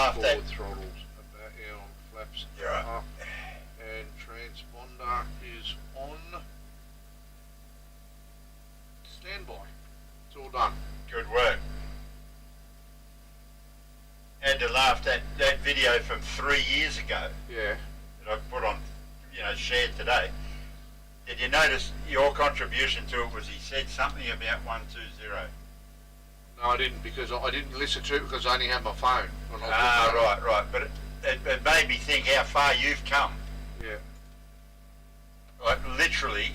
laughed at. Forward throttles about on flaps You're right. up, and transponder is on standby. It's all done. Good work. Had to laugh at that video from 3 years ago Yeah. that I put on, shared today. Did you notice your contribution to it was he said something about 120? No, I didn't, because I didn't listen to it because I only had my phone. When I was Right. But it made me think how far you've come. Yeah. Like literally,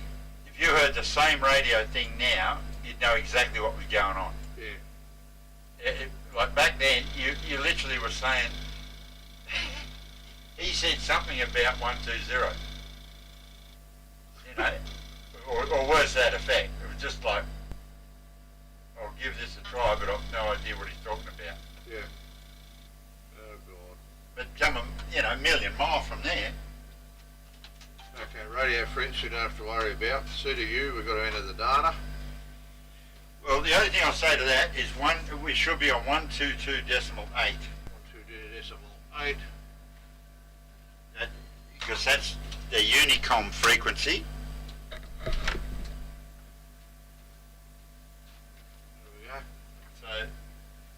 if you heard the same radio thing now, you'd know exactly what was going on. Yeah. Like back then, you literally were saying, he said something about 120. Or words to that effect. It was just like, I'll give this a try, but I've no idea what he's talking about. Yeah. Oh God. But come a million miles from there. Okay, radio frequency you don't have to worry about. CDU, we've got to enter the data. Well, the only thing I'll say to that is we should be on 122.8. 122.8. Because that's the Unicom frequency. There we go. So,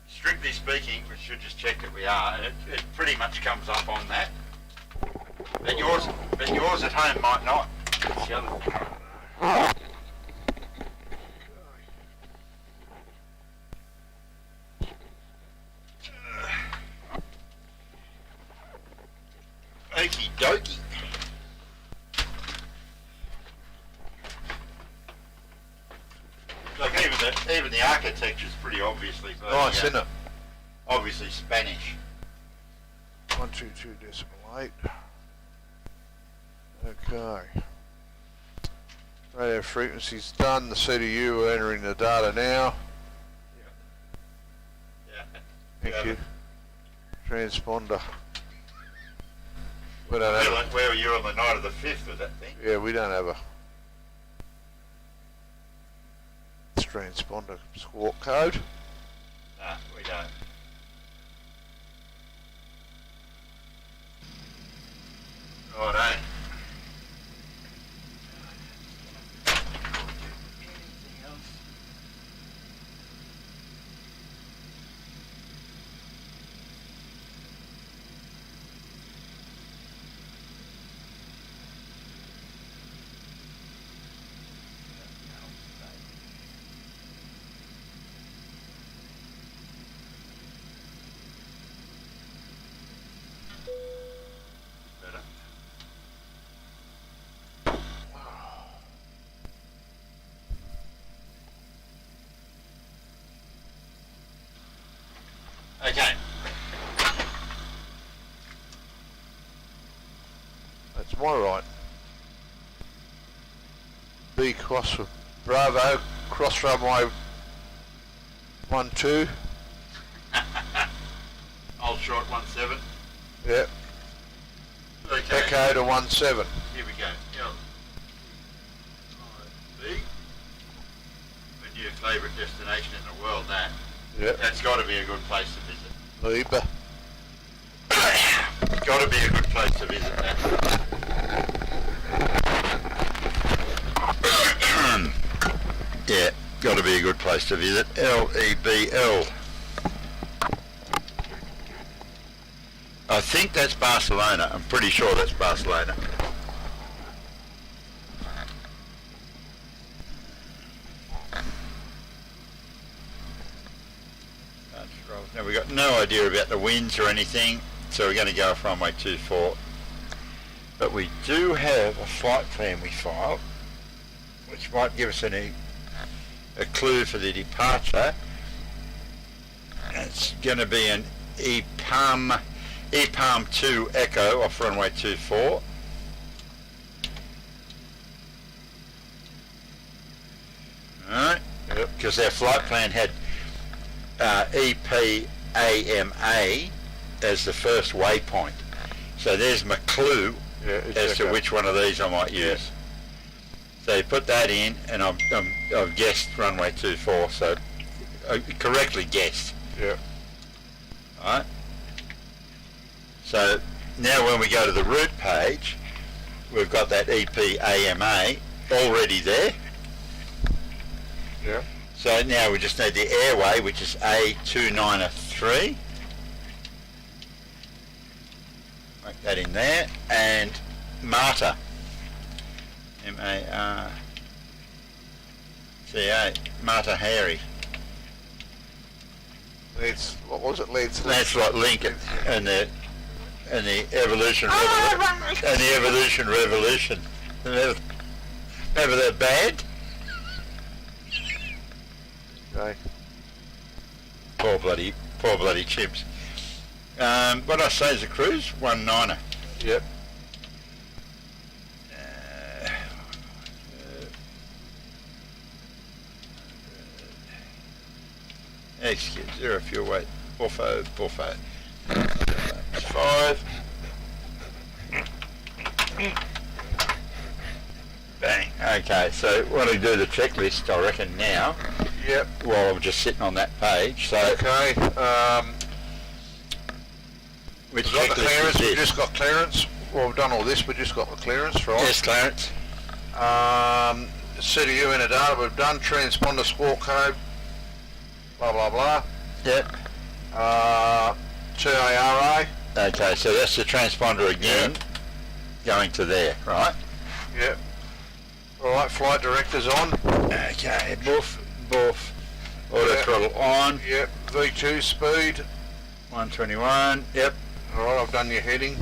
strictly speaking, we should just check that we are, and it pretty much comes up on that. But yours at home might not. That's the other thing. Okie dokie. Like even the architecture is pretty obviously Nice, isn't it? obviously Spanish. 122.8. Okay. Radio frequency's done. The CDU, we're entering the data now. Yeah. Thank you. Transponder. We don't have Where were you on the night of the 5th with that thing? Yeah, we don't have a transponder squawk code. No, we don't. Righto. Anything else? Better. Okay. That's my right. B cross with Bravo, cross runway 12. Old short 17. Yep. Okay. Echo to 17. Here we go. B. My new favourite destination in the world, that. Yep. That's got to be a good place to visit. Ibiza. Got to be a good place to visit that. Yeah, got to be a good place to visit. Lebl. I think that's Barcelona. I'm pretty sure that's Barcelona. Now we've got no idea about the winds or anything, so we're going to go off runway 24. But we do have a flight plan we filed, which might give us a clue for the departure. It's going to be an EPAM 2 Echo off runway 24. Alright, because our flight plan had EPAMA as the first waypoint. So there's my clue as to which one of these I might use. So you put that in, and I've guessed runway 24, so I correctly guessed. Yeah. Alright. So now when we go to the route page, we've got that EPAMA already there. Yeah. So now we just need the airway, which is A293. Make that in there. And MARTA. M-A-R-C-A. Marta Harry. It's, what was it, Leeds? That's like Lincoln and the evolution and the evolution revolution. Remember that band? Okay. Poor bloody chimps. What did I say is a cruise? 19er. Yep. Excuse, zero fuel weight, Buffo. 5. Bang. Okay, so want to do the checklist, I reckon, now. Yep. While I'm just sitting on that page. So Okay. which We've got the checklist clearance. is We've this? just got clearance. Well, we've done all this. We've just got the clearance, right? Yes, Clarence. CDU in a data. We've done transponder squawk code. Blah blah blah. Yep. TARA. Okay, so that's the transponder again, going to there, right? Yep. All right. Flight director's on. Okay, buff. Auto Yep. throttle on. Yep. V2 speed. 121. Yep. All right. I've done your heading.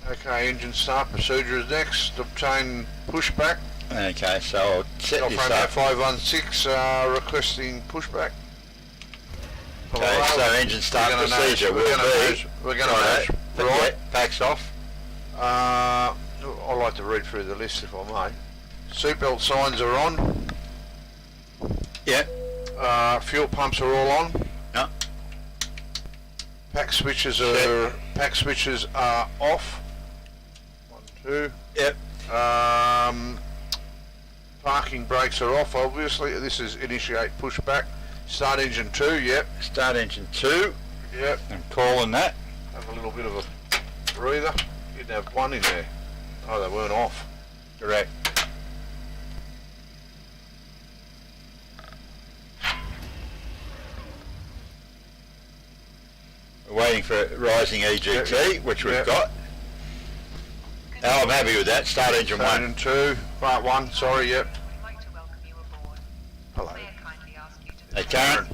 Okay. Engine start procedure is next. Obtain pushback. Okay, so I'll set this Alpha up. 516 requesting pushback. Okay, so engine start procedure will be. We're going to Right. Right. Packs off. I like to read through the list if I may. Seatbelt signs are on. Yep. Fuel pumps are all on. No. Pack switches are off. 1, 2. Yep. Parking brakes are off. Obviously, this is initiate pushback. Start engine 2. Yep. Start engine 2. Yep. I'm calling that. Have a little bit of a breather. You didn't have one in there. Oh, they weren't off. Correct. We're waiting for rising EGT, which we've Yep. got. Oh, I'm happy with that. Start engine Start 1. engine 2. Part 1. Sorry. Yep. I'd like to welcome you aboard. Hello. May I kindly ask you to Hey, Karen.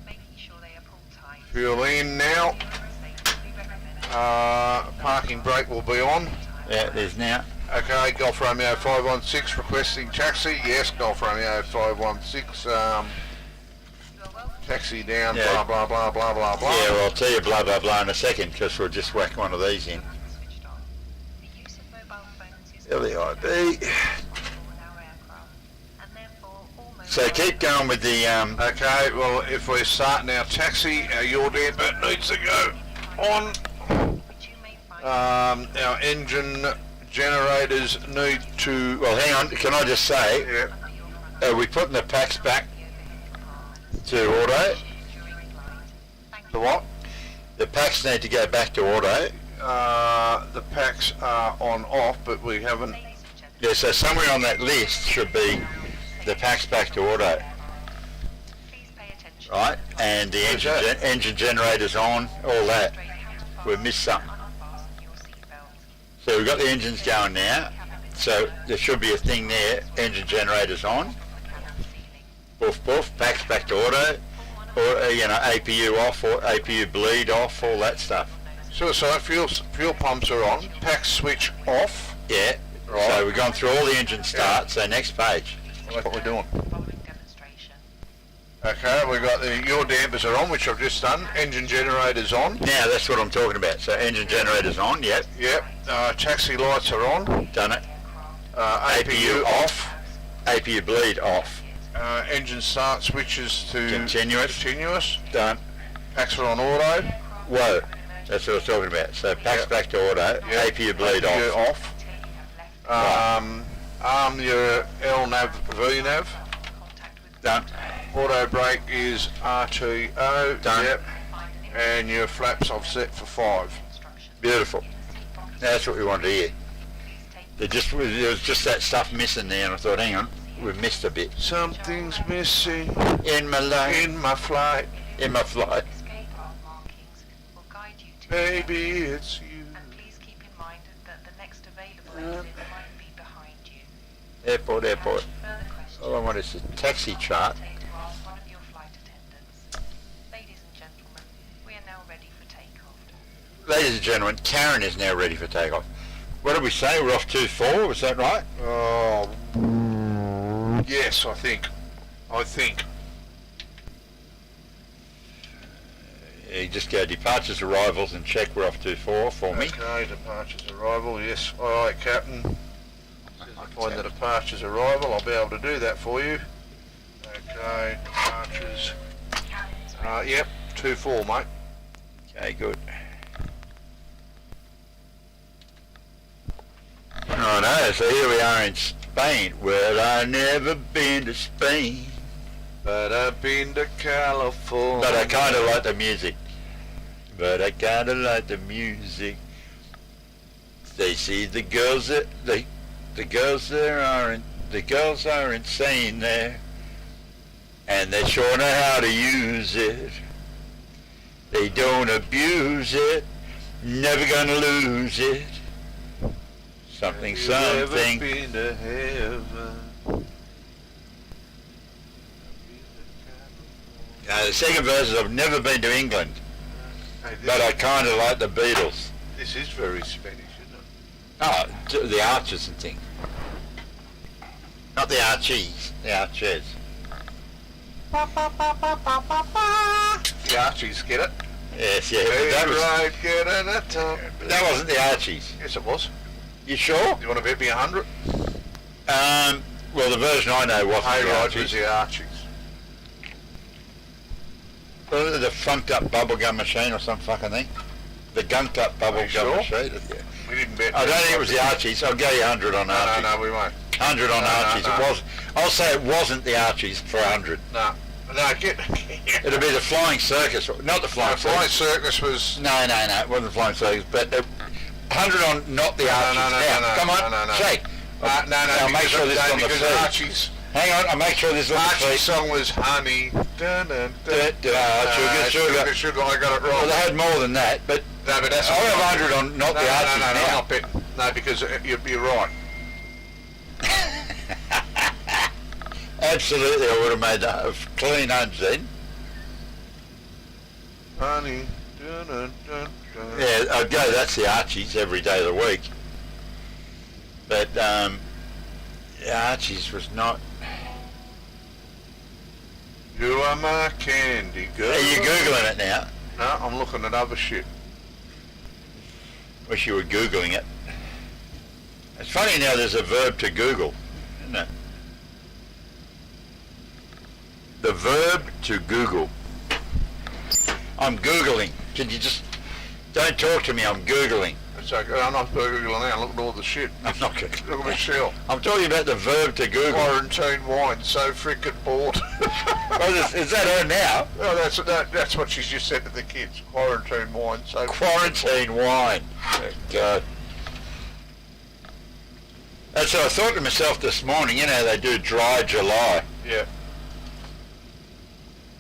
making sure they are pulled tight. Fuel in now. Parking brake will be on. Yeah, there's now. Okay, Golf Romeo 516 requesting taxi. Yes, Golf Romeo 516. Taxi down. Yeah. Blah blah blah blah blah blah. Yeah, well, I'll tell you blah, blah, blah in a second, because we'll just whack one of these in. Switched on. The use of mobile phones is LEIB. on our aircraft, and therefore all mobile So keep going with the, Okay, well, if we're starting our taxi, our yaw damper needs to go on. which you may find Our engine generators need to. well, hang on, can I just say, Yeah. are we putting the packs back to auto? during flight. Thank The you. what? The packs need to go back to auto. The packs are on off, but we haven't. Ladies and gentlemen, Yeah, so somewhere on that list should be the packs back to auto, please pay attention. right? And the Where's that? engine generators on, all that. Straight counterpart We've missed something. and unfasten your seatbelt. So we've got the engines going now. So there should be a thing there, engine generators on. Boof boof, packs back to auto. Or, APU off, or APU bleed off, all that stuff. So fuel pumps are on. Packs switch off. Yeah. Right. So we've gone through all the engine starts, so next page. That's what we're doing. Following demonstration. Okay, we've got the yaw dampers are on, which I've just done. Engine generators on. Now that's what I'm talking about. So engine generators on, yep, Yep. Taxi lights are on. done it. APU off. APU bleed off, Engine start switches to Continuous. continuous. done. Packs are on auto. Whoa, that's what I was talking about. So packs Yep. back to auto, Yep. APU bleed APU off, off. Arm your LNAV VNAV. Contact with done. Auto brake is RTO. Done. Yep. And your flaps I've set for 5. Beautiful. That's what we wanted to hear. There was just that stuff missing there, and I thought, hang on, we've missed a bit. Something's missing In my life, in my flight. in my flight. Escape route markings will guide you to Maybe it's you. and please keep in mind that the next available exit might be behind you. Airport, airport. Further questions, All I want is a taxi chart. hesitate to ask one of your flight attendants. Ladies and gentlemen, we are now ready for takeoff. Ladies and gentlemen, Karen is now ready for takeoff. What did we say? We're off 2-4, was that right? Oh, yes, I think. You just go departures, arrivals, and check we're off 2-4 for me. Okay, departures arrival, yes. Alright, Captain. Find the departures arrival, I'll be able to do that for you. Okay, departures. Yep, 2-4, mate. Okay, good. Righto, so here we are in Spain. Well, I've never been to Spain, But I've been to California. but I kind of like the music. They see the girls that the girls there aren't. The girls are insane there, and they sure know how to use it. They don't abuse it. Never gonna lose it. Something, Have you ever something. been to heaven? The second verse is I've never been to England, Hey, but I kind of like the Beatles. this is very Spanish, isn't it? Oh, the Archers and things. Not the Archies, the Archers. The Archies, get it? Yes, yeah. But that wasn't the Archies. Yes, it was. You sure? You want to bet me 100? Well, the version I know wasn't Hey, the right, Archies. was the Archies. The funked up bubblegum machine or some fucking thing. The gunked up bubblegum sure? machine. Yeah. We didn't bet. I don't think it was the Archies. I'll go you 100 on Archies. No, we won't. 100 on No, Archies. no. It was. I'll say it wasn't the Archies for 100. No, get. It'll be the Flying Circus, not the Flying Flying Circus. Circus was. No, it wasn't the Flying Circus, but 100 on not the Archies. Now, come on, shake. No, I'll make sure this is on the because feed. Archie's Hang on, I'll make sure this is on the Archie's feed. song was Honey. Sugar, Sugar. sugar, I got it Well, wrong. they had more than that, but No, but that's I'll have 100 on not the Archies no, I'm now. not betting. No, because you're right. Absolutely, I would have made a clean 100 then. Honey. Yeah, I'd go, that's the Archies every day of the week. But, the Archies was not... You are my candy girl. Are you Googling it now? No, I'm looking at other shit. Wish you were Googling it. It's funny now there's a verb to Google, isn't it? The verb to Google. I'm Googling. Can you just... Don't talk to me, I'm Googling. It's okay. I'm not Googling now. Look at all the shit. I'm not going Look at my shell. I'm talking about the verb to Google. Quarantine wine, so frickin' bored. Well, is that her now? Well, that's what she's just said to the kids. Quarantine wine, so Quarantine wine. Oh, God. And so I thought to myself this morning, you know, they do dry July. Yeah.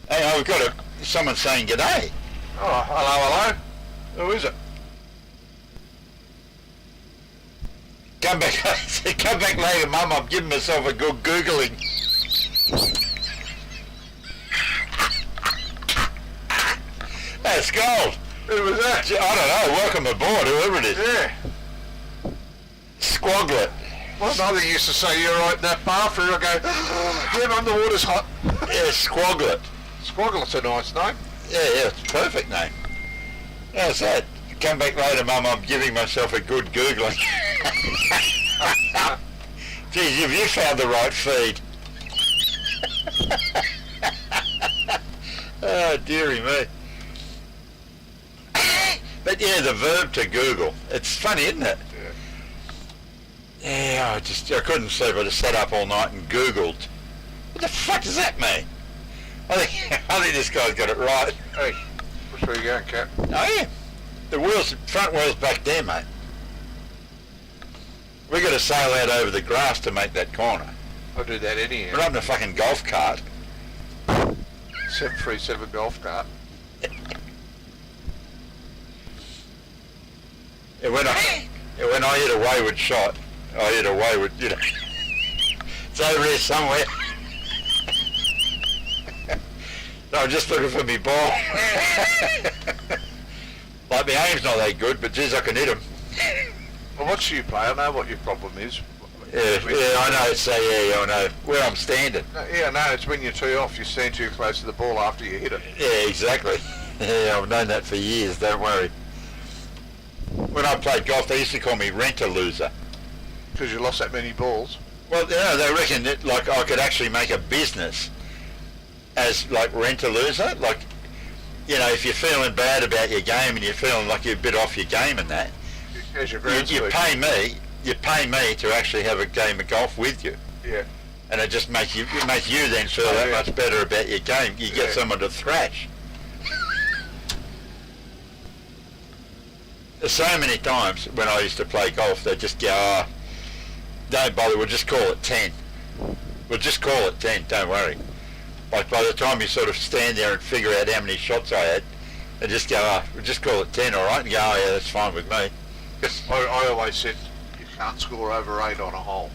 Hey, I've got someone saying g'day. Oh, hello. Who is it? Come back, come back later, Mum. I'm giving myself a good Googling. That's gold. Who was that? I don't know. Welcome aboard, whoever it is. Yeah. Squoglet. My mother used to say, you're right in that bathroom. I go, yeah, Mum, the water's hot. Yeah, Squoglet. Squagglet's a nice name. Yeah, it's a perfect name. How's that? Come back later, Mum. I'm giving myself a good Googling. Geez, have you found the right feed? Oh, dearie me. But yeah, the verb to Google. It's funny, isn't it? Yeah, I couldn't sleep. I just sat up all night and Googled. What the fuck does that mean? I think this guy's got it right. Hey, which way you going, Cap? Oh yeah. The wheels, front wheel's back there, mate. We got to sail out over the grass to make that corner. I'll do that anyhow. We're not in a fucking golf cart. 737 golf cart. And when I hit a wayward shot, I hit a wayward, you know. It's over here somewhere. So I'm just looking for me ball. Like my aim's not that good, but geez, I can hit him. Well, watch you play. I know what your problem is. Yeah, I know. So yeah, I know where I'm standing. Yeah, no, it's when you tee off, you stand too close to the ball after you hit it. Yeah, exactly. Yeah, I've known that for years. Don't worry. When I played golf, they used to call me rent-a-loser. Because you lost that many balls. Well, you know, they reckon that like I could actually make a business as like rent-a-loser. Like, you know, if you're feeling bad about your game and you're feeling like you're a bit off your game and that, you pay me to actually have a game of golf with you. Yeah. And it just makes you then feel that much better about your game. You get someone to thrash. There's so many times when I used to play golf, they'd just go, oh, don't bother, we'll just call it 10. We'll just call it 10, don't worry. Like by the time you sort of stand there and figure out how many shots I had, they just go, oh, we'll just call it 10, all right? And go, oh yeah, that's fine with me. I always said you can't score over 8 on a hole.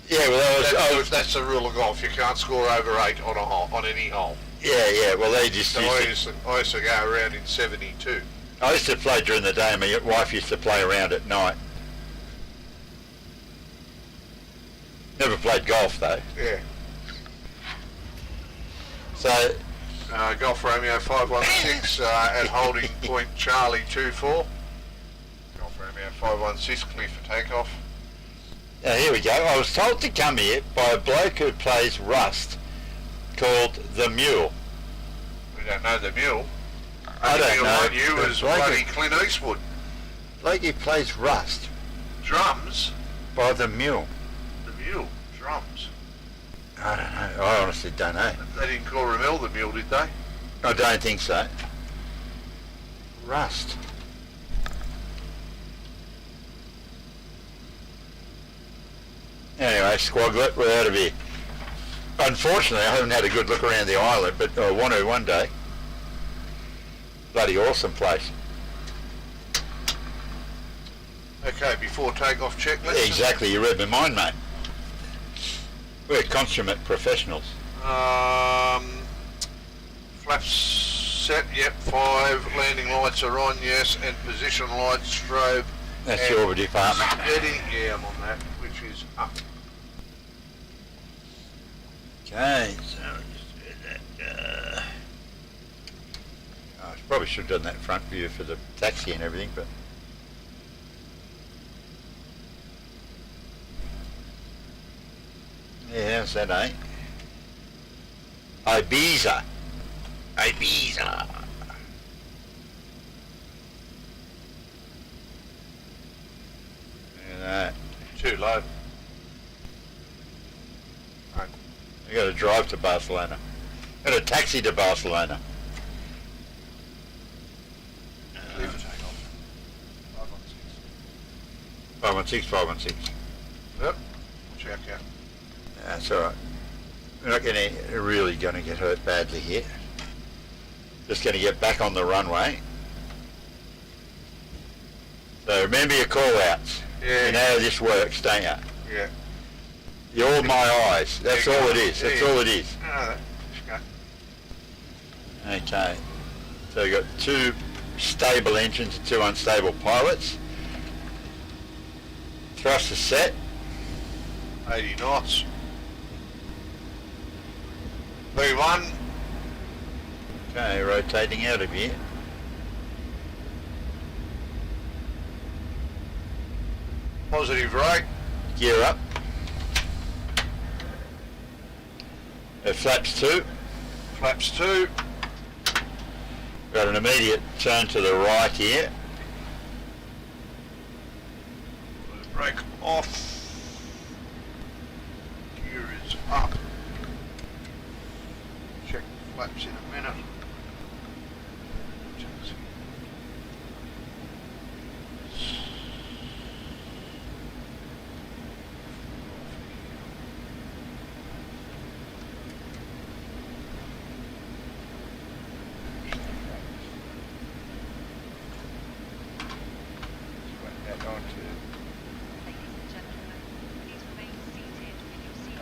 Yeah, well, that's the rule of golf. You can't score over 8 on a hole, on any hole. Yeah, well, they just So I used to go around in 72. I used to play during the day, and my wife used to play around at night. Never played golf, though. Yeah. So, Golf Romeo 516 at holding point Charlie 24. Golf Romeo 516 clear for takeoff. now here we go. I was told to come here by a bloke who plays Rust called The Mule. We don't know the mule. I don't know. Like you as bloody Clint Eastwood. Bloke who plays Rust Drums? by The Mule. The mule. Drums. I don't know. I honestly don't know. They didn't call Ramel the mule, did they? I don't think so. Rust. Anyway, Squaglet, we're out of here. Unfortunately, I haven't had a good look around the island, but I want to one day. Bloody awesome place. Okay, before takeoff checklist. Exactly, you read my mind, mate. We're consummate professionals. Flaps set, yep, 5. Landing lights are on, yes, and position lights, strobe. That's your department. Steady, yeah, I'm on that, which is up. Okay, so just do that. I probably should have done that front view for the taxi and everything, but. Yeah, how's that, eh? Ibiza. Ibiza. Look at that. Too low. I got to drive to Barcelona. Got a taxi to Barcelona. Leave for takeoff. 516, 516. Yep. Check out. That's all right. We're not really going to get hurt badly here. Just going to get back on the runway. So remember your call-outs. Yeah. You know how this works, don't you? Yeah. You're all my eyes. That's all it is. That's all it is. No, just go. Okay. So we've got 2 stable engines and 2 unstable pilots. Thruster set. 80 knots. V1. Okay, rotating out of here. Positive rate. Gear up. Flaps 2. Flaps 2. Got an immediate turn to the right here. Brake off. Gear is up. flaps in a minute.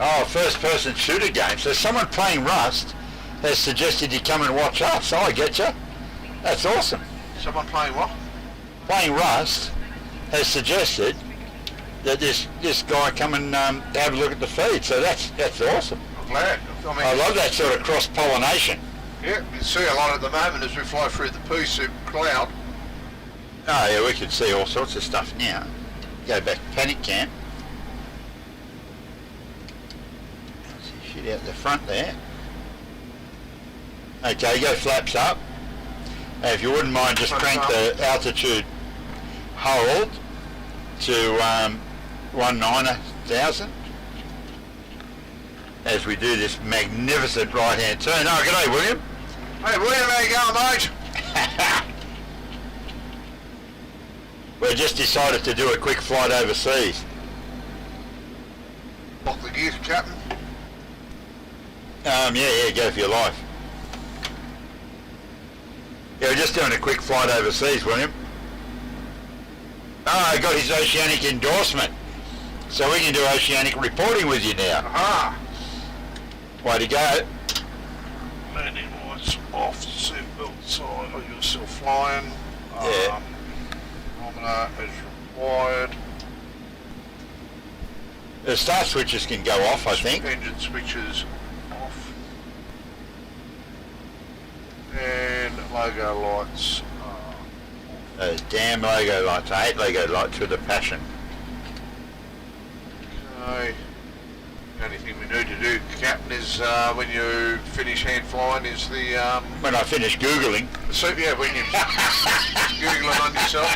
Oh, first-person shooter game. So someone playing Rust has suggested you come and watch us. Oh, I get you. That's awesome. Someone playing what? Playing Rust has suggested that this guy come and have a look at the feed. So that's awesome. I'm glad. I love that sort of cross-pollination. Yeah, you can see a lot at the moment as we fly through the pea soup cloud. Oh yeah, we can see all sorts of stuff now. Go back to panic camp. Shit out the front there. Okay, go flaps up. And if you wouldn't mind, just crank the altitude hold to 19,000 as we do this magnificent right-hand turn. Oh, g'day, William. Hey, William, how you going, mate? We just decided to do a quick flight overseas. Lock the gears, Captain. Yeah, go for your life. Yeah, we're just doing a quick flight overseas, William. Oh, I got his oceanic endorsement. So we can do oceanic reporting with you now. Aha! Way to go. Landing lights off, seatbelt side, are you still flying? Yeah. Chronometer as required. The start switches can go off, I think. Engine switches off. And logo lights are Those damn logo lights. I hate logo lights with a passion. okay. The only thing we need to do, Captain, is when you finish hand flying is the When I finish Googling. when you Googling on yourself.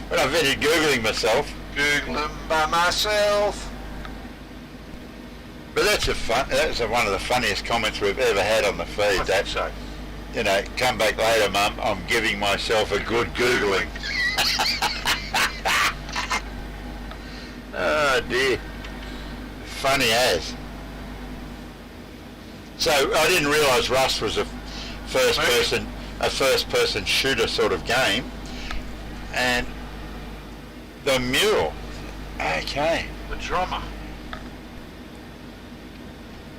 When I finish Googling myself. Googling by myself. But that's one of the funniest comments we've ever had on the feed. I think so. You know, come back later, Mum, I'm giving myself a good Googling. Oh dear. Funny as. So I didn't realise Rust was a first person shooter sort of game. And the mule. Okay. The drummer.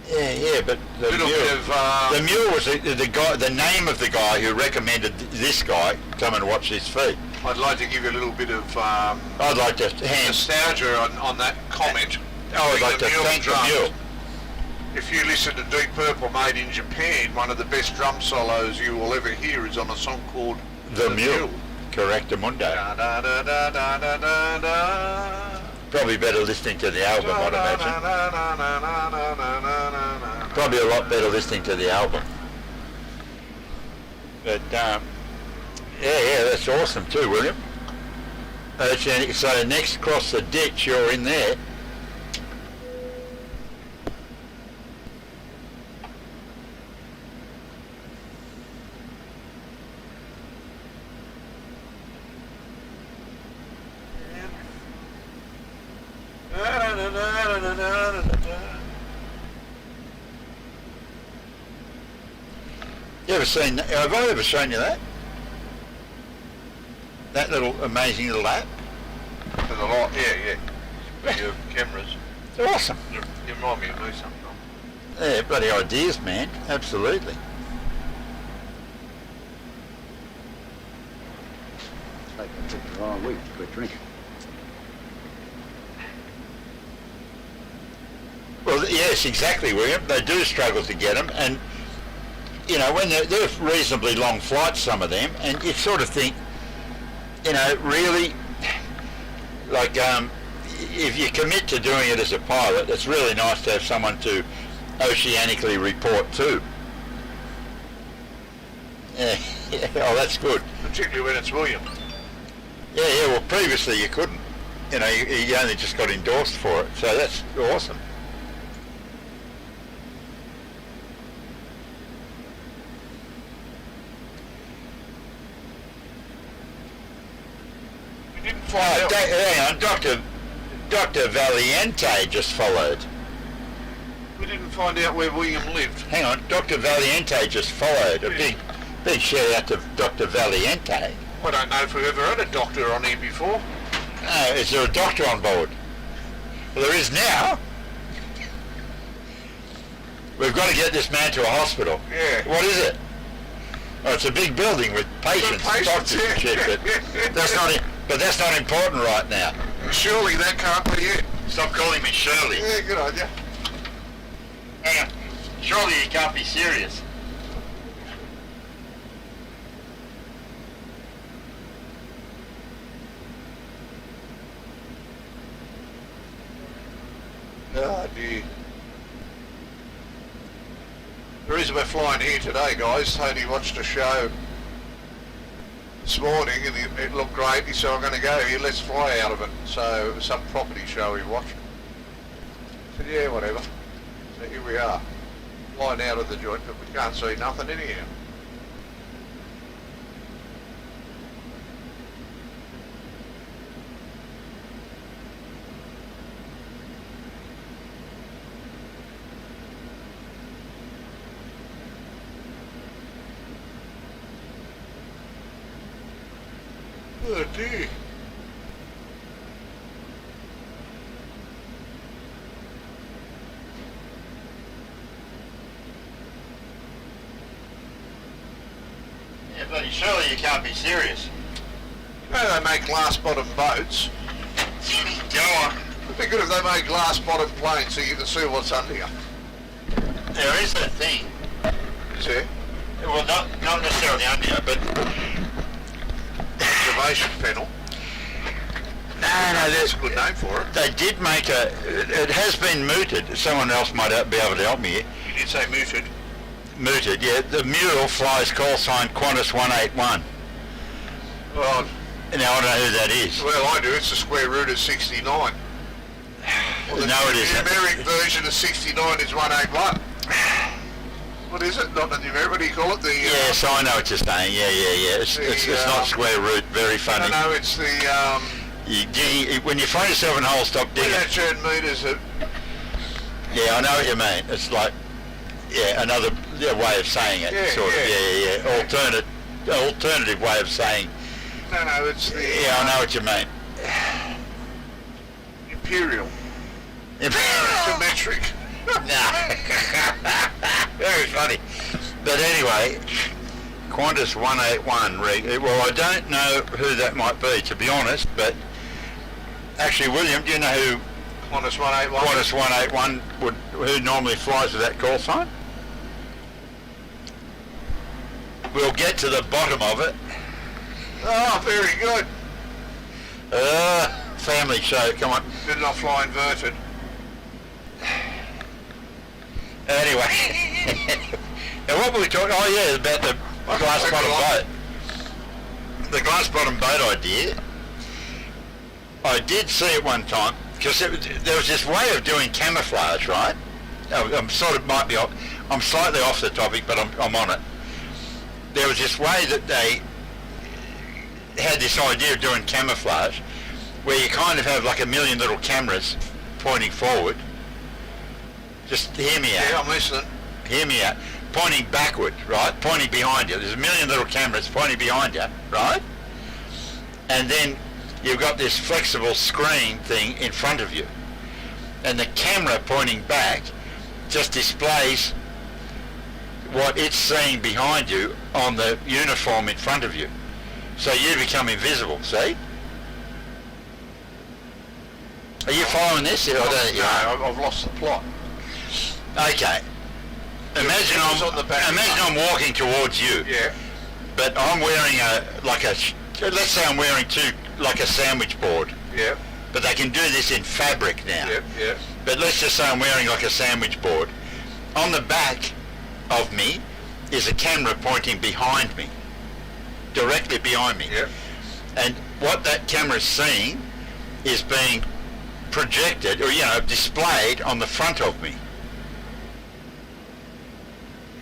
Yeah, but the Little mule. bit of The mule was the guy. The name of the guy who recommended this guy come and watch this feed. I'd like to give you a little bit of I'd like to hand. nostalgia on that comment. I would like to thank the mule. If you listen to Deep Purple Made in Japan, one of the best drum solos you will ever hear is on a song called The Mule. Correctamundo. Da, da, da, da, da, da, da, da. Probably better listening to the album, I'd imagine. Probably a lot better listening to the album. But yeah, that's awesome too, William. So next, cross the ditch, you're in there. You ever seen? Have I ever shown you that? That little amazing little app. There's a lot, yeah. Your cameras. It's awesome. You remind me of me something. Yeah, bloody ideas, man. Absolutely. It's like I took the wrong week to quit drinking. Well, yes, exactly, William. They do struggle to get them, and you know when they're reasonably long flights, some of them, and you sort of think, you know, really, like if you commit to doing it as a pilot, it's really nice to have someone to oceanically report to. Yeah, oh, that's good. Particularly when it's William. Yeah, well, previously you couldn't. You know, you only just got endorsed for it, so that's awesome. Find out. Hang on, Dr. Valiente just followed. We didn't find out where William lived. Hang on, Dr. Valiente just followed. A big shout out to Dr. Valiente. I don't know if we've ever had a doctor on here before. Is there a doctor on board? Well, there is now. We've got to get this man to a hospital. Yeah. What is it? Oh, it's a big building with patients, doctors and shit, but that's not important right now. Surely that can't be it. Stop calling me Shirley. Yeah, good idea. Hang on. Surely you can't be serious. Oh dear. The reason we're flying here today, guys, Tony watched a show this morning and it looked great. He said, I'm going to go here, let's fly out of it. So it was some property show he watched. I said, yeah, whatever. So here we are, flying out of the joint, but we can't see nothing anyhow. Oh dear. Yeah, bloody surely you can't be serious. You know they make glass bottom boats. Go on. It'd be good if they made glass bottom planes so you can see what's under you. There is that thing. Is there? Well, not necessarily under you, but... Observation panel. No, That's a good name for it. they did make it has been mooted. Someone else might be able to help me here. You did say mooted. Mooted, yeah. The mural flies call sign Qantas 181. Well, Now, I don't know who that is. well, I do. It's the square root of 69. Well, the No, it isn't. numeric version of 69 is 181. What is it? Not the numeric. What do you call it? The Yes, I know what you're saying. Yeah. It's not square root. Very funny. No, it's the When you find yourself in a hole, stop digging. that turn meters. Yeah, I know what you mean. It's like, another way of saying it. Yeah, sort of. Yeah. Alternative way of saying. No, it's the Yeah, I know what you mean. imperial. Symmetric. Nah. Very funny. But anyway, Qantas 181 rig. Well, I don't know who that might be, to be honest, but actually, William, do you know who Qantas 181. Qantas 181 who normally flies with that call sign? We'll get to the bottom of it. Oh, very good. Family show, come on. Did not fly inverted. Anyway, now what were we talking? Oh yeah, about the glass bottom boat. The glass bottom boat idea. I did see it one time because there was this way of doing camouflage, right? I'm slightly off the topic, but I'm on it. There was this way that they had this idea of doing camouflage, where you kind of have like a million little cameras pointing forward. Just hear me out. Yeah, I'm listening. Hear me out. Pointing backward, right? Pointing behind you. There's a million little cameras pointing behind you, right? And then you've got this flexible screen thing in front of you. And the camera pointing back just displays what it's seeing behind you on the uniform in front of you. So you become invisible, see? Are you following this? I don't think you are. No, I've lost the plot. Okay. Imagine I'm walking towards you, Yeah. but I'm wearing let's say I'm wearing like a sandwich board, Yeah. but they can do this in fabric now. Yeah. But let's just say I'm wearing like a sandwich board. On the back of me is a camera pointing behind me, directly behind me. Yeah. And what that camera's seeing is being projected or displayed on the front of me.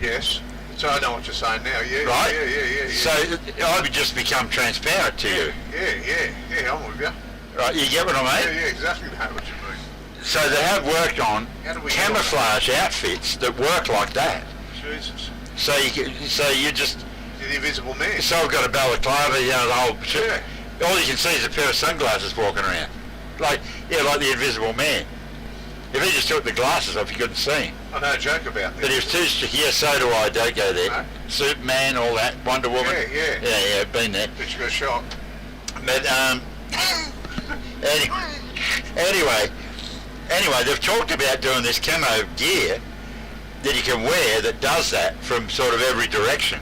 Yes. So I know what you're saying now. Yeah, Right? yeah. So I would just become transparent to you. Yeah, I'm with you. Right, you get what I mean? Yeah, exactly know what you mean. So they have worked on How do we camouflage outfits that work like that. Jesus. So you just, You're the invisible man. so I've got a balaclava, you know, the whole shit. Yeah. All you can see is a pair of sunglasses walking around. Like the invisible man. If he just took the glasses off, you couldn't see him. I know a joke about But this. he was too strict. Yeah, so do I. Don't go there. No. Superman, all that. Wonder Woman. Yeah. Been there. But you got shot. But anyway, they've talked about doing this camo gear that you can wear that does that from sort of every direction.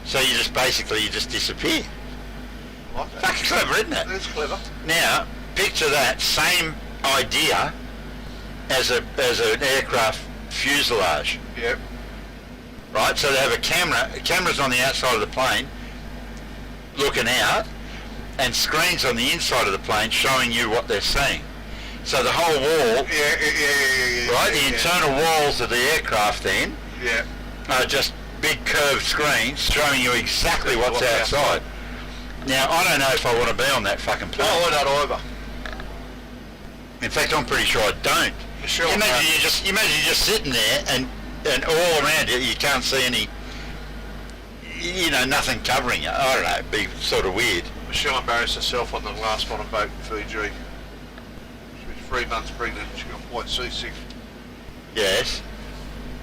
So you just disappear. I like that. Fucking clever, isn't it? That's clever. Now, picture that same idea as an aircraft fuselage, Yep. right? So they have cameras on the outside of the plane looking out, and screens on the inside of the plane showing you what they're seeing. So the whole wall, Yeah. right, the internal walls of the aircraft then Yeah. are just big curved screens showing you exactly what's outside. Now, I don't know if I want to be on that fucking plane. No, I don't either. In fact, I'm pretty sure I don't. Michelle, Imagine you're just sitting there and all around you can't see any, nothing covering you. I don't know, it'd be sort of weird. Michelle embarrassed herself on the last bottom boat in Fiji. She was 3 months pregnant. She got quite seasick. Yes.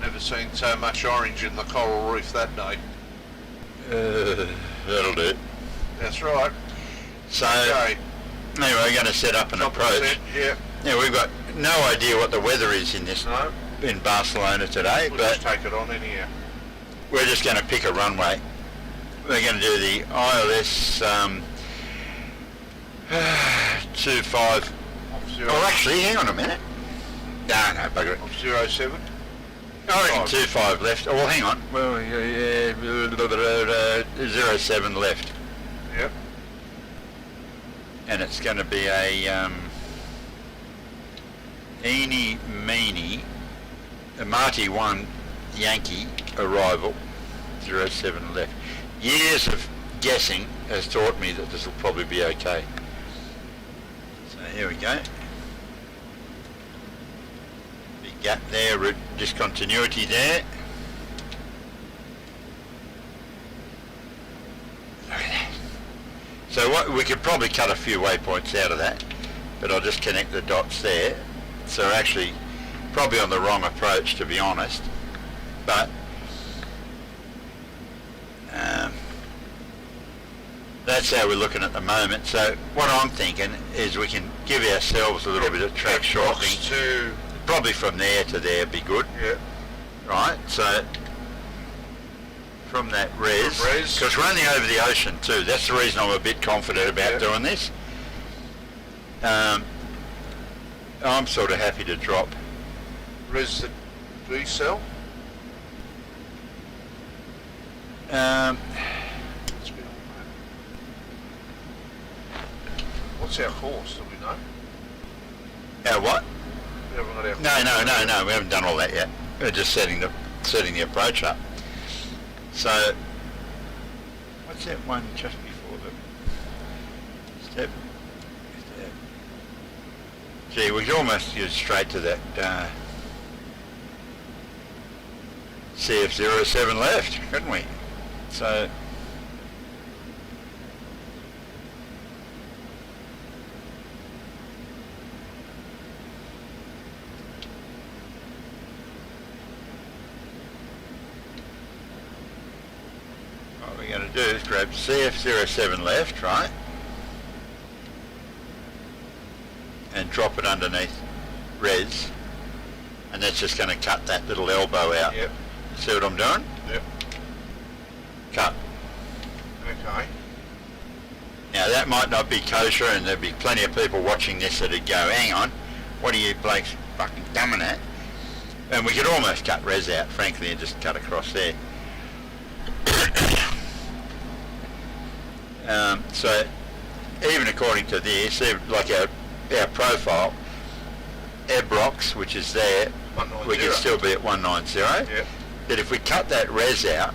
Never seen so much orange in the coral reef that day. That'll do it. That's right. So, Okay. anyway, we're going to set up an approach. Yeah. Now, we've got no idea what the weather is No. in Barcelona today, We'll but just take it on anyhow. we're just going to pick a runway. We're going to do the ILS 25. Oh, actually, hang on a minute. No, bugger it. Off 07. I reckon 25 left. Oh, well, hang on. Well, 07 left. Yep. And it's going to be a eeny, meeny, a Marty 1 Yankee arrival, 07 left. Years of guessing has taught me that this will probably be okay. So here we go. Big gap there, discontinuity there. Look at that. So what, we could probably cut a few waypoints out of that, but I'll just connect the dots there. So actually, probably on the wrong approach, to be honest, but that's how we're looking at the moment. So what I'm thinking is we can give ourselves a little bit of track shortening. To Probably from there to there be good, yeah. right? So from that res, From res. because we're only over the ocean too. That's the reason I'm a bit confident about Yeah. doing this. I'm sort of happy to drop. Res the B cell. Let's be on that. What's our course? Do we know? Our what? We haven't got our No, we haven't done all that yet. We're just setting the approach up. So, what's that one just before the step? Gee, we could almost get straight to that CF07 left, couldn't we? So, what we're going to do is grab CF07 left, right? And drop it underneath res. And that's just going to cut that little elbow out. Yep. See what I'm doing? Yep. Cut. Okay. Now that might not be kosher, and there'd be plenty of people watching this that'd go, hang on, what are you blokes fucking dumbing at? And we could almost cut res out, frankly, and just cut across there. So even according to this, like our profile, Ebrox, which is there, 190. we can still be at 190. Yep. But if we cut that res out,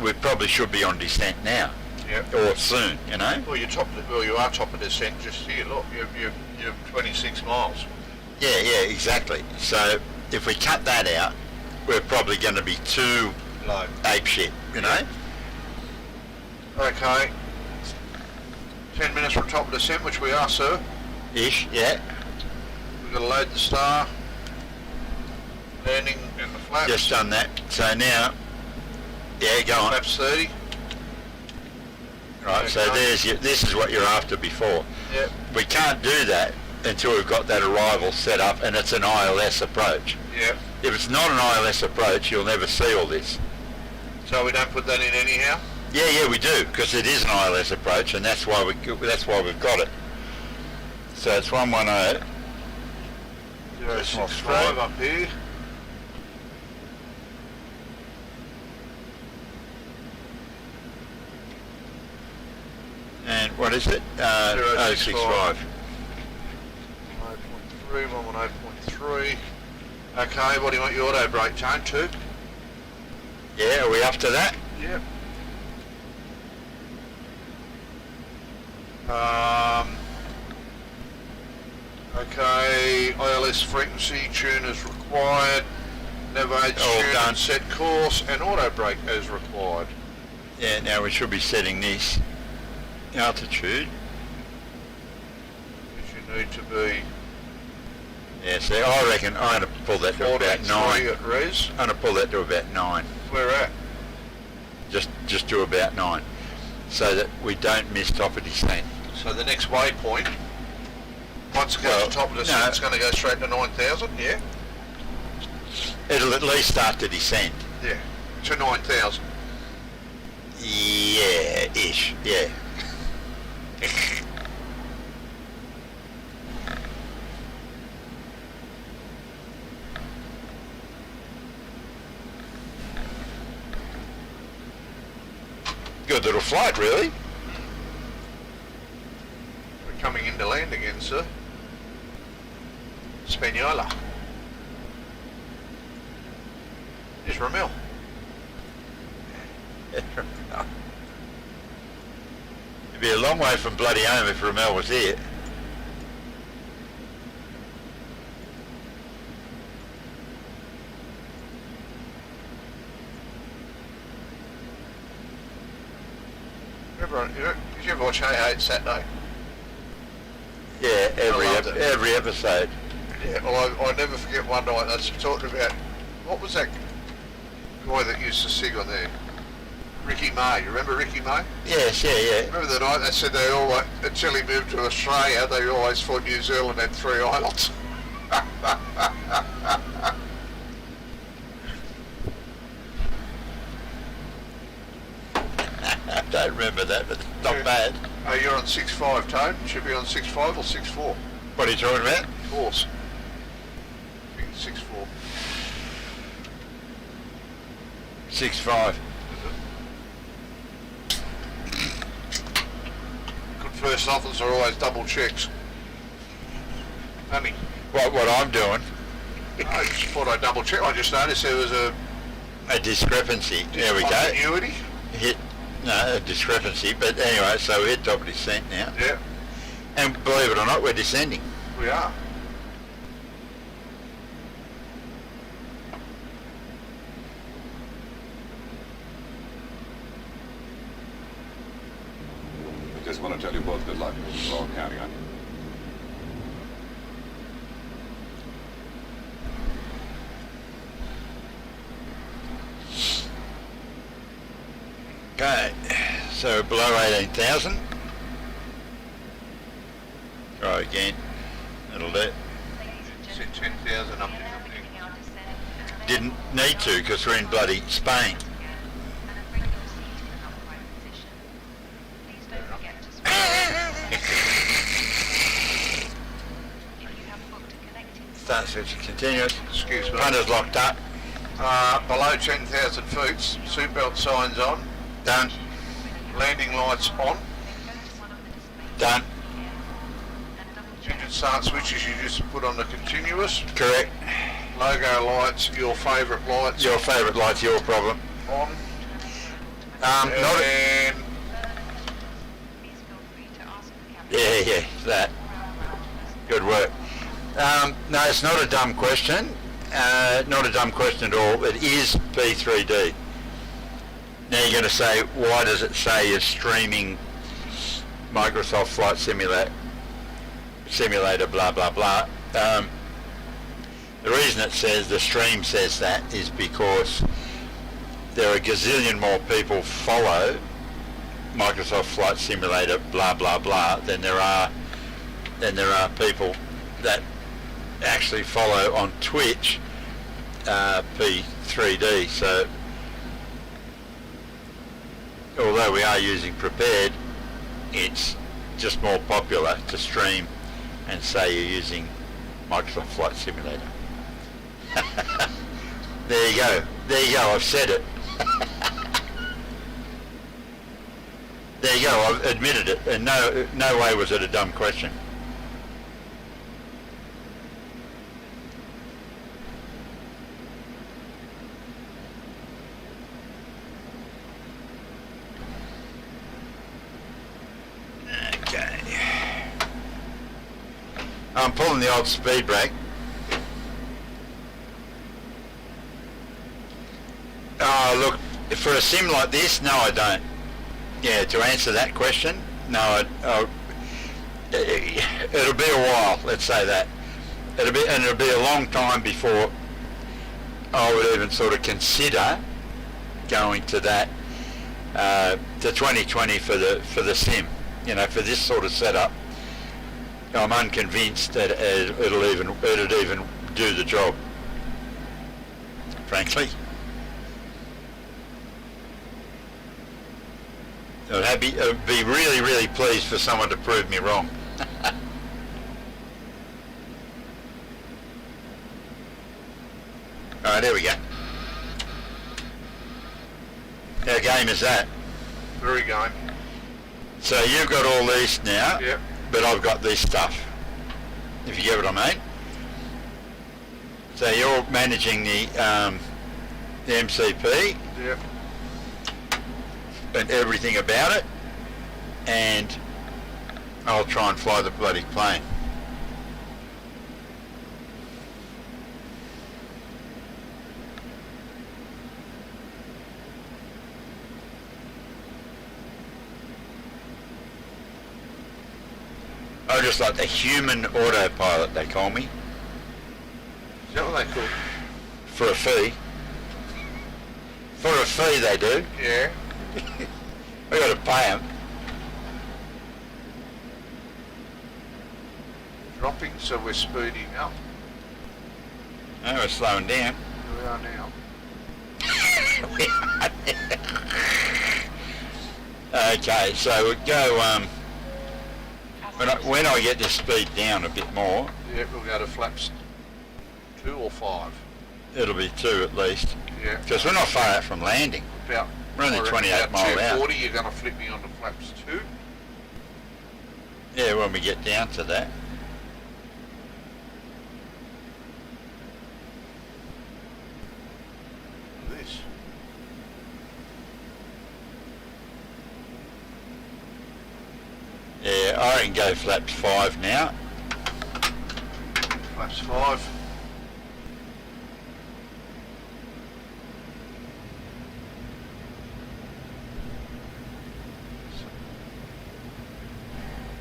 we probably should be on descent now, Yep. or soon, you know? Well, you are top of descent just here. Look, you're 26 miles. Yeah, exactly. So if we cut that out, we're probably going to be too Low. ape shit, you know? Okay. 10 minutes from top of descent, which we are, sir. Ish, yeah. We've got to load the star. Landing in the flaps. Just done that. So now, yeah, go on. Flaps 30. Right, so Okay. this is what you're after before. Yep. We can't do that until we've got that arrival set up and it's an ILS approach. Yep. If it's not an ILS approach, you'll never see all this. So we don't put that in anyhow? Yeah, we do, because it is an ILS approach, and that's why we've got it. So it's 110. 065 up here. And what is it? 065. 065. 1.3, 110.3. Okay, what do you want your auto brake tone to? Yeah, are we up to that? Yep. Okay, ILS frequency, tuners required, navigate, All tune done. and set course, and auto brake as required. Yeah, now we should be setting this altitude. Which you need to be Yeah, see, I reckon I'm going to pull that to about 4.3 9. at res. I'm going to pull that to about 9. Where at? Just do about 9, so that we don't miss top of descent. So the next waypoint, once it goes Well, to top of the no. descent, it's going to go straight to 9,000, yeah? It'll at least start to descend. Yeah, to 9,000. Yeah, ish, yeah. Good little flight, really. We're coming into land again, sir. Spaniola. Here's Ramel. It'd be a long way from bloody home if Ramel was here. Did you ever watch Hey Hey Saturday? Yeah, loved it. every episode. Yeah, well, I never forget one night they was talking about, what was that guy that used to sing on there? Ricky May. You remember Ricky May? Yes, yeah. Remember the night they said they all, until he moved to Australia, they always thought New Zealand had 3 islands. I don't remember that, but it's not Yeah. bad. Oh, you're on 6.5, Tone. Should be on 6.5 or 6.4. What are you talking about? Course. I think it's 6.4. 6.5. Good first officers are always double checks. Honey. What I'm doing, I just thought I'd double check. I just noticed there was a a discrepancy. There we go. discontinuity. Hit, no, a discrepancy. But anyway, so we're top of descent now. Yeah, And believe it or not, we're descending. we are. I just want to tell you both good luck. We're all counting on you. Okay, so below 18,000. Try again. That'll do. Set 10,000 up in Didn't need to because we're in bloody Spain. Start switch continuous. Excuse me. Runner's locked up. Below 10,000 feet, seatbelt signs on, Done. landing lights on, Done. engine start switches you just put on the continuous. Correct. Logo lights, your favourite lights. Your favourite light's your problem. On. Not And Please feel free to ask the captain. yeah, that. Good work. No, it's not a dumb question. Not a dumb question at all. It is P3D. Now you're going to say, why does it say you're streaming Microsoft Flight Simulator, blah, blah, blah. The reason it says, the stream says that, is because there are a gazillion more people follow Microsoft Flight Simulator, blah, blah, blah, than there are people that actually follow on Twitch P3D. So although we are using Prepared, it's just more popular to stream and say you're using Microsoft Flight Simulator. There you go. There you go. I've said it. There you go. I've admitted it. And no way was it a dumb question. Okay. I'm pulling the old speed brake. Oh, look, for a sim like this, no, I don't. Yeah, to answer that question, no, it'll be a while, let's say that. It'll be a long time before I would even sort of consider going to that, to 2020 for the sim. You know, for this sort of setup, I'm unconvinced that it'll even do the job, frankly. I'd be really, really pleased for someone to prove me wrong. Alright, there we go. How game is that? very game. So you've got all these now, Yep. but I've got this stuff, if you get what I mean. So you're managing the MCP Yep. and everything about it, and I'll try and fly the bloody plane. I'm just like the human autopilot, they call me, Is that what they call it? for a fee. For a fee they do. Yeah. I got to pay them. Dropping, so we're speeding up. No, we're slowing down. Here we are now. Okay, so we'll go, when I get the speed down a bit more, Yeah, we'll go to flaps 2 or 5. it'll be 2 at least. Yeah. Because we're not far out from landing. About, We're only I reckon 28 about mile out. 240, you're going to flip me onto flaps 2. Yeah, when we get down to that. This. Yeah, I can go flaps 5 now. Flaps 5.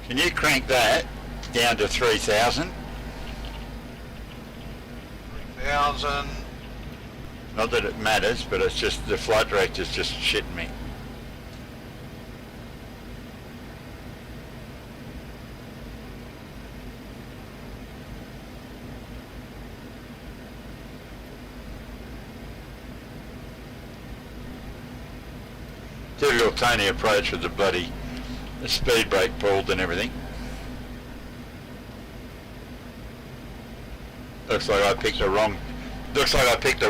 Can you crank that down to 3,000? 3,000. Not that it matters, but it's just the flight director's just shitting me. Typical Tony approach with the speed brake pulled and everything. Looks like I picked the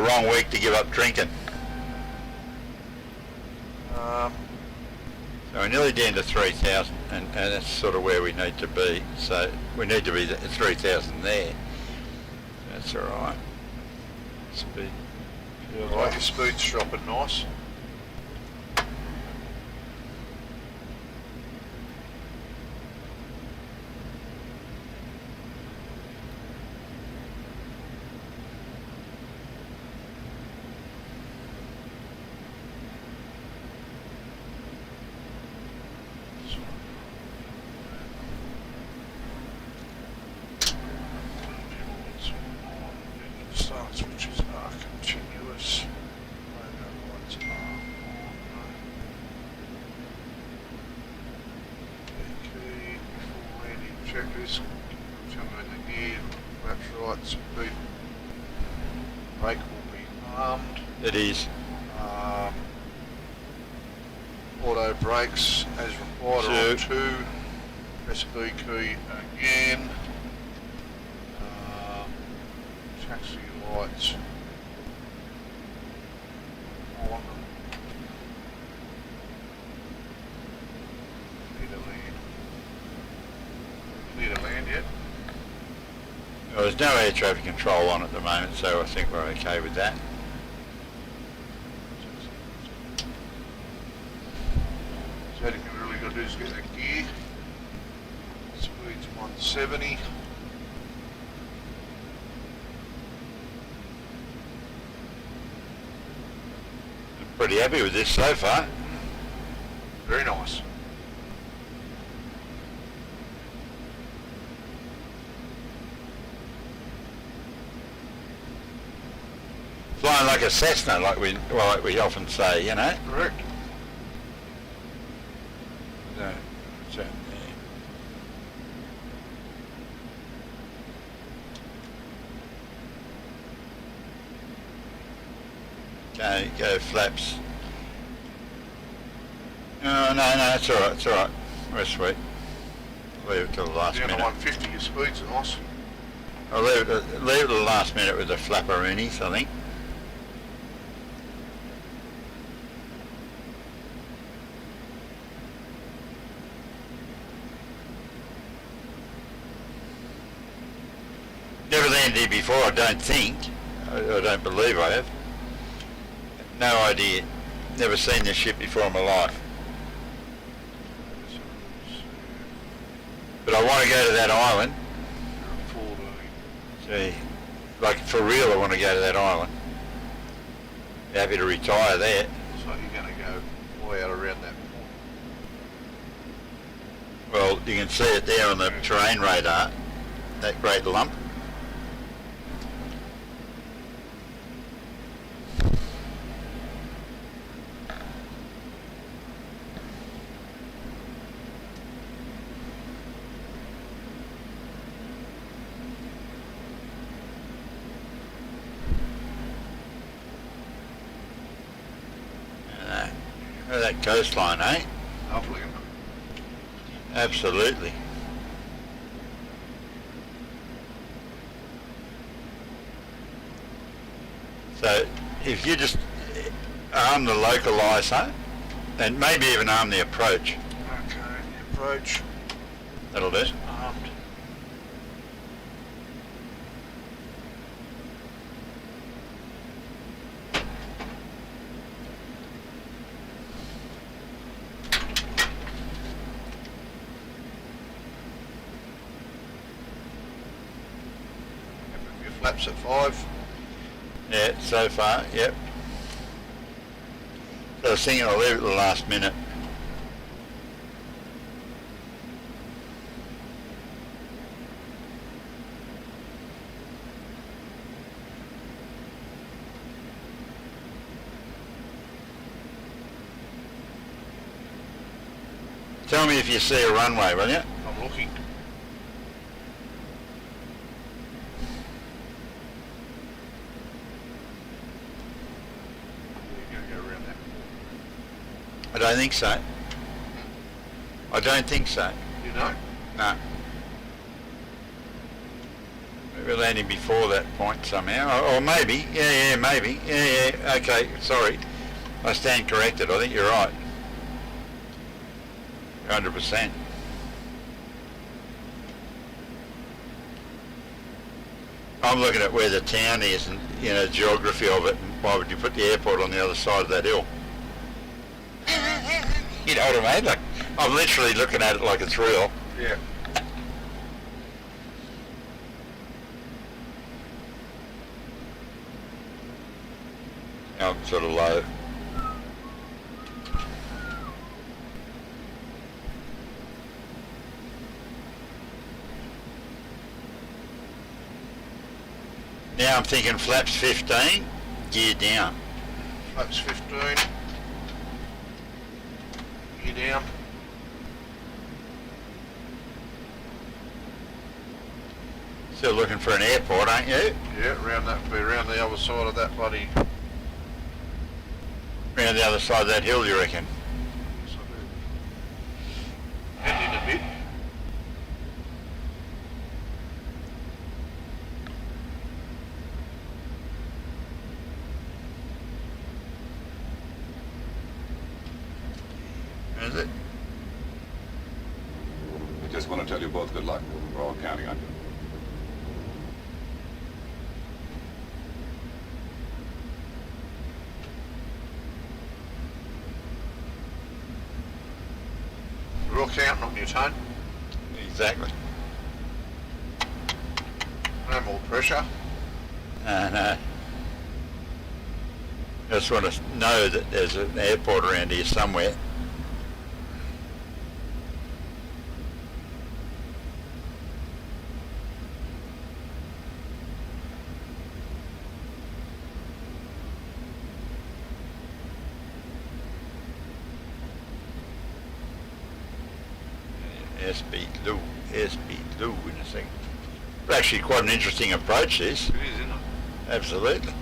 wrong week to give up drinking. Um, So we're nearly down to 3,000, and that's sort of where we need to be. So we need to be at 3,000 there. That's all right. speed. Feels Right, like. your speed's dropping nice. Start switches are continuous. Logo lights are on. Key before landing checkers. Turn on the gear. Flaps right. Speed. Brake will be armed. It is. Auto brakes as required are on 2. Press B key again. Taxi lights on. Clear to land. Clear to land yet? Well, there's no air traffic control on at the moment, so I think we're okay with that. So all you really got to do is get that gear. Speed's 170. Pretty happy with this so far. Very nice. Flying like a Cessna, like we often say, you know. Correct. No, so, yeah. Okay, go flaps. Oh, no, it's alright, it's alright. We're sweet. Leave it till the last Down to minute. 150, your speed's nice. I'll leave it to the last minute with the flapperoonies, I think. Never landed here before, I don't think. I don't believe I have. No idea. Never seen this ship before in my life. But I want to go to that island. See, like for real, I want to go to that island. Happy to retire there. So you're going to go way out around that point. Well, you can see it there on the terrain radar, that great lump. That coastline, eh? Lovely. Absolutely. So if you just arm the localizer and maybe even arm the approach, Okay, approach. that'll do. Armed. Your flaps at 5. Yeah, so far, yep. So I was thinking I'll leave it to the last minute. Tell me if you see a runway, will you? I'm looking. You're going to go around that. I don't think so. I don't think so. You know? No. Maybe we're landing before that point somehow. Or maybe. Yeah, maybe. Yeah. Okay, sorry. I stand corrected. I think you're right. 100%. I'm looking at where the town is and, you know, geography of it, and why would you put the airport on the other side of that hill? You know what I mean? Like, I'm literally looking at it like it's real. Yeah. I'm sort of low. Now I'm thinking flaps 15, gear down. Flaps 15. Gear down. Still looking for an airport, aren't you? Yeah, be around the other side of that bloody... Around the other side of that hill, you reckon? Yes, I do. Head in a bit. Is it? I just want to tell you both good luck. We're all counting on you. We're all counting on you, Tone. Exactly. No more pressure. No. Just want to know that there's an airport around here somewhere. SB Lou in a second. But actually quite an interesting approach this. It is, isn't it? Absolutely.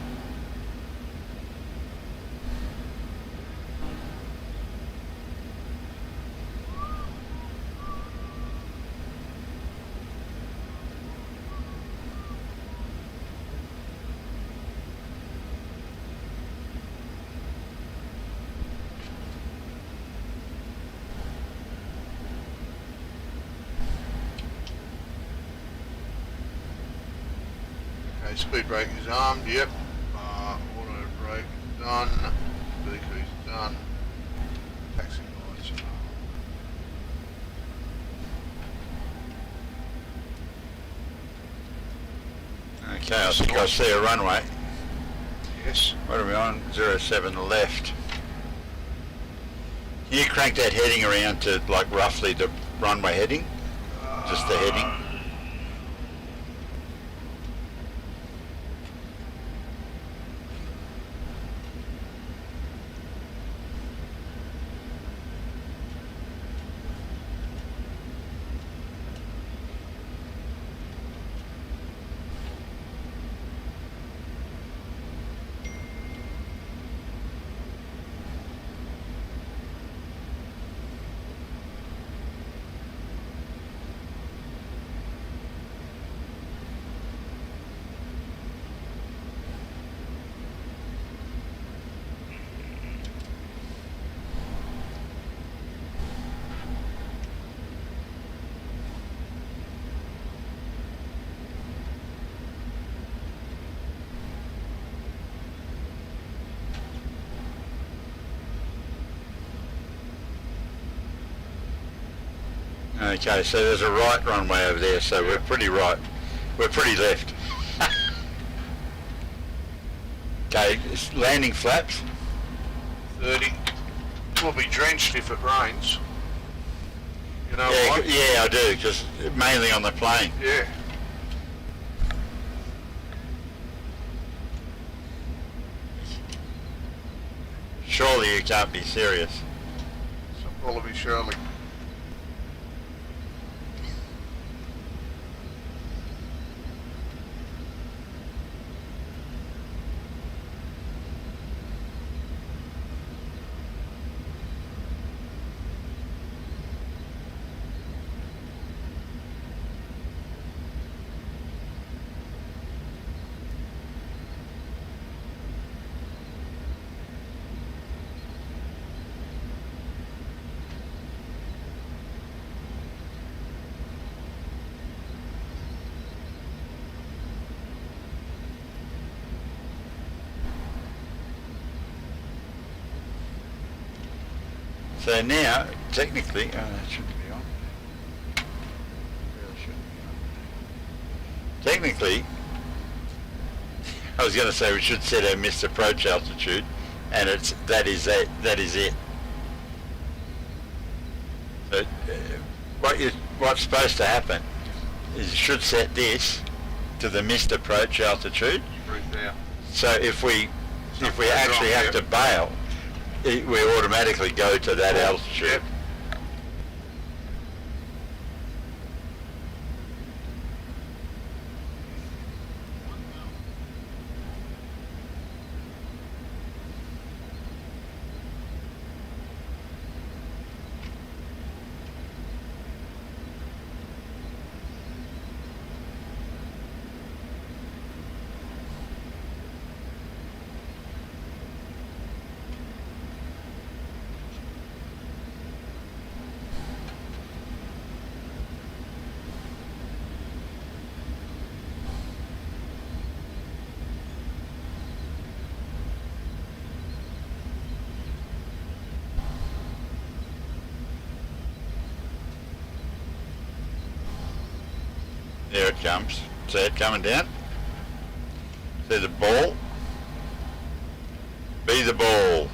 Okay, speed brake is armed, yep. Auto brake done. Decrease done. Taxi lights. Okay, I think I see a runway. Yes. What are we on? 07 left. Can you crank that heading around to like roughly the runway heading? Just the heading? Okay, so there's a right runway over there, so we're pretty right. We're pretty left. Okay, it's landing flaps. 30. We'll be drenched if it rains. You know Yeah, what? yeah, I do, because mainly on the plane. Yeah. Surely you can't be serious. So probably surely. So now, technically, that shouldn't be on. Really shouldn't be on. Technically, I was going to say we should set our missed approach altitude, and that is it. So what's supposed to happen is you should set this to the missed approach altitude. So if we actually have to bail, we automatically go to that altitude. Yep. There it comes. See it coming down? See the ball? Be the ball.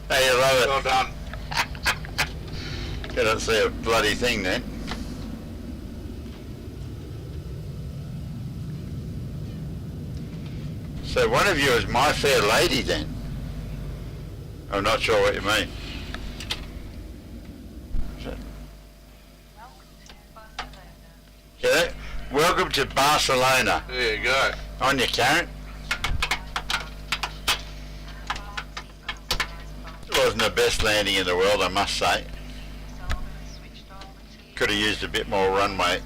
Hey, you love it. Well done. Couldn't see a bloody thing then. So one of you is my fair lady then? I'm not sure what you mean. Yeah, welcome to Barcelona. There you go. On your Karen. It wasn't the best landing in the world, I must say. Could have used a bit more runway.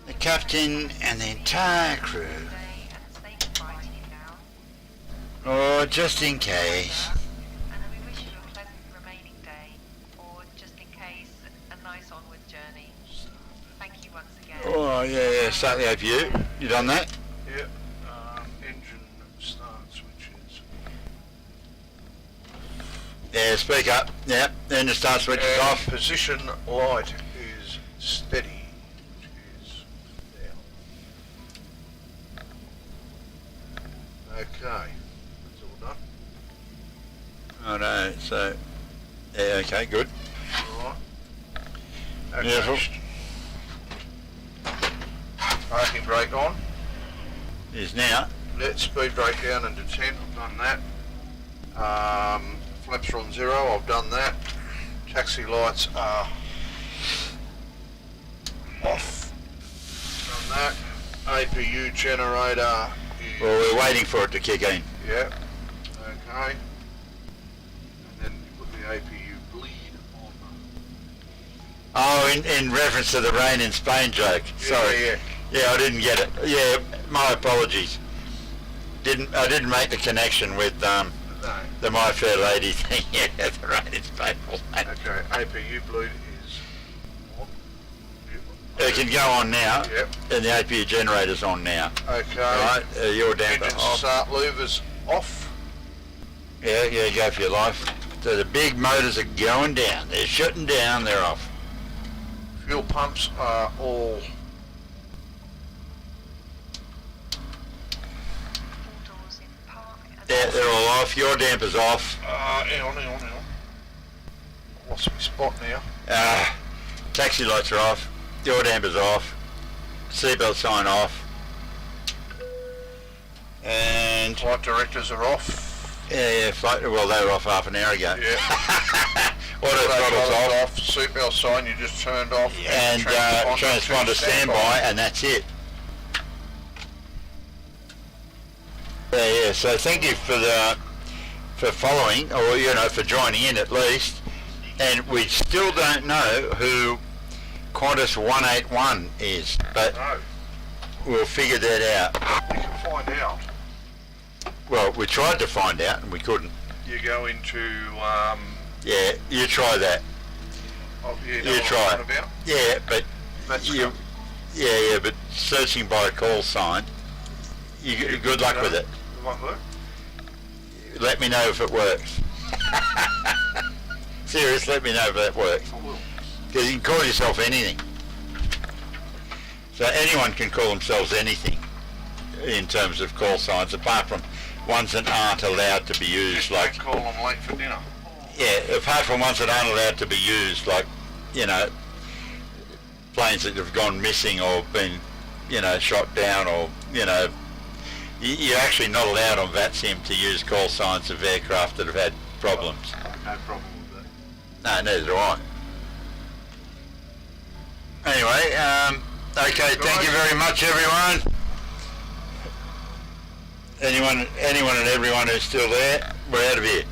The captain and the entire crew. Oh, just in case. And we wish you a pleasant remaining day, or just in case, a nice onward journey. Thank you once again. Oh, yeah, certainly hope you done that? Yep. Engine start switches. Yeah, speak up. Yeah, then the start switch is And off. position light is steady, which is down. Okay. That's all done. Oh no, so, yeah, okay, good. Alright. Beautiful. Parking brake on. Is now. Let speed brake down into 10. I've done that. Flaps are on 0. I've done that. Taxi lights are off. Done that. APU generator is... Well, we're waiting for it to kick in. Yeah. Okay. And then you put the APU bleed on. Oh, in reference to the rain in Spain joke. Sorry. Yeah. Yeah, I didn't get it. Yeah, my apologies. I didn't make the connection with That's No. The My Fair Lady thing. Yeah, the ratings people. Okay, APU bleed is on. It can go on now, Yep. and the APU generator's on now. Okay. Right, your damper Engine off. start louvers off. Yeah, go for your life. So the big motors are going down. They're shutting down, they're off. Fuel pumps are all All doors in park. And They're all off. Your damper's off. hang on. Lost my spot now. Taxi lights are off. Your damper's off. Seatbelt sign off. And Flight directors are off. flight. Well, they were off half an hour ago. Yeah. Auto throttle's off. Seatbelt sign you just turned off. And transponder standby, and that's it. Yeah. So thank you for following, or for joining in at least. And we still don't know who Qantas 181 is, but No, we'll figure that out. you can find out. Well, we tried to find out and we couldn't. You go into Yeah, you try that. you try it. about. Yeah, but That's you, but searching by call sign, good luck with it. It won't work. Let me know if it works. Serious, let me know if that works. I will. Because you can call yourself anything. So anyone can call themselves anything in terms of call signs, apart from ones that aren't allowed to be used, Don't like, call them late for dinner. yeah, apart from ones that aren't allowed to be used, like, planes that have gone missing or been, shot down, or, you're actually not allowed on VATSIM to use call signs of aircraft that have had problems. No problem with that. No, neither do I. Anyway, okay, thank you very much, everyone. Anyone and everyone who's still there, we're out of here.